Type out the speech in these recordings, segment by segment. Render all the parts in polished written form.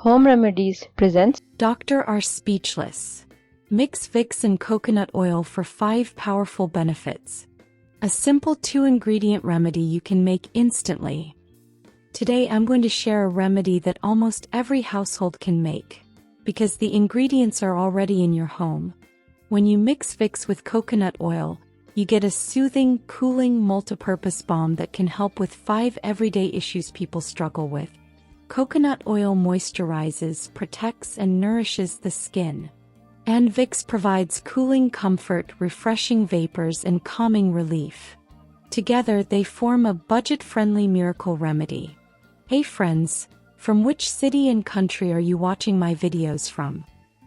Home Remedies presents Doctor are speechless. Mix Vicks and coconut oil for 5 powerful benefits. A simple 2-ingredient remedy you can make instantly. Today I'm going to share a remedy that almost every household can make, because the ingredients are already in your home. When you mix Vicks with coconut oil, you get a soothing, cooling, multi-purpose balm that can help with 5 everyday issues people struggle with. Coconut oil moisturizes, protects, and nourishes the skin. And Vicks provides cooling comfort, refreshing vapors, and calming relief. Together they form a budget-friendly miracle remedy. Hey friends, from which city and country are you watching my videos from?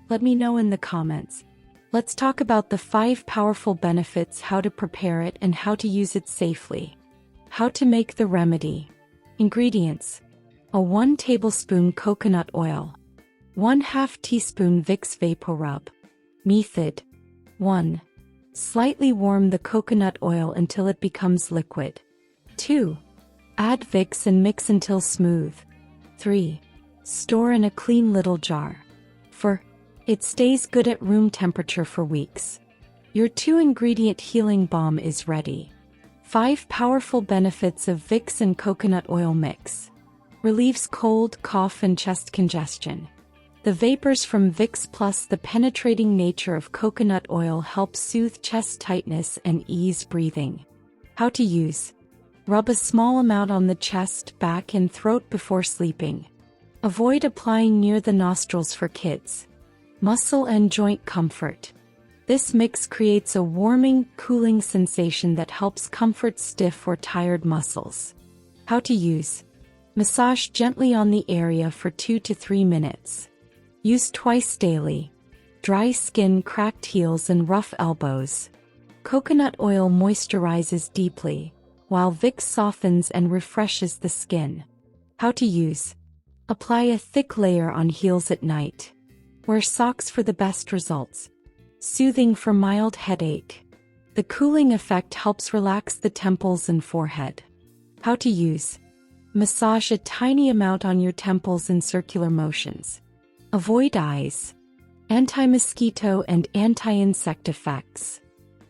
Let me know in the comments. Let's talk about the 5 powerful benefits, how to prepare it, and how to use it safely. How to make the remedy. Ingredients: a 1 tablespoon coconut oil, 1/2 teaspoon Vicks vapoRub. Method: 1. Slightly warm the coconut oil until it becomes liquid. 2. Add Vicks and mix until smooth. 3. Store in a clean little jar. 4. It stays good at room temperature for weeks. Your 2-ingredient healing balm is ready. 5 powerful benefits of Vicks and coconut oil mix. Relieves cold, cough, and chest congestion. The vapors from Vicks plus the penetrating nature of coconut oil help soothe chest tightness and ease breathing. How to use: rub a small amount on the chest, back, and throat before sleeping. Avoid applying near the nostrils for kids. Muscle and joint comfort. This mix creates a warming, cooling sensation that helps comfort stiff or tired muscles. How to use: massage gently on the area for 2 to 3 minutes. Use twice daily. Dry skin, cracked heels, and rough elbows. Coconut oil moisturizes deeply, while Vicks softens and refreshes the skin. How to use: apply a thick layer on heels at night. Wear socks for the best results. Soothing for mild headache. The cooling effect helps relax the temples and forehead. How to use: massage a tiny amount on your temples in circular motions. Avoid eyes. Anti-mosquito and anti-insect effects.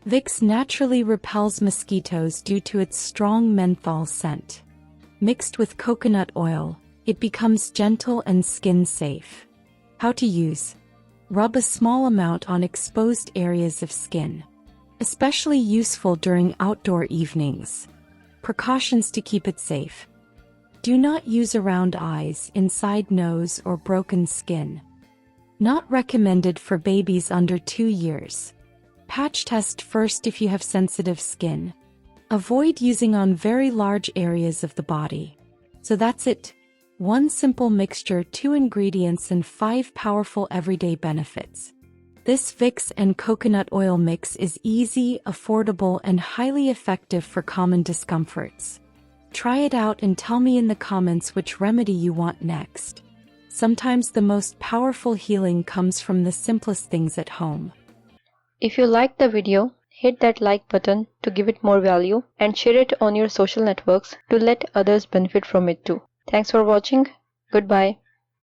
Vicks naturally repels mosquitoes due to its strong menthol scent. Mixed with coconut oil, it becomes gentle and skin-safe. How to use: rub a small amount on exposed areas of skin. Especially useful during outdoor evenings. Precautions to keep it safe. Do not use around eyes, inside nose, or broken skin. Not recommended for babies under 2 years. Patch test first if you have sensitive skin. Avoid using on very large areas of the body. So that's it. 1 simple mixture, 2 ingredients, and 5 powerful everyday benefits. This Vicks and coconut oil mix is easy, affordable, and highly effective for common discomforts. Try it out and tell me in the comments which remedy you want next. Sometimes the most powerful healing comes from the simplest things at home. If you liked the video, hit that like button to give it more value and share it on your social networks to let others benefit from it too. Thanks for watching. Goodbye.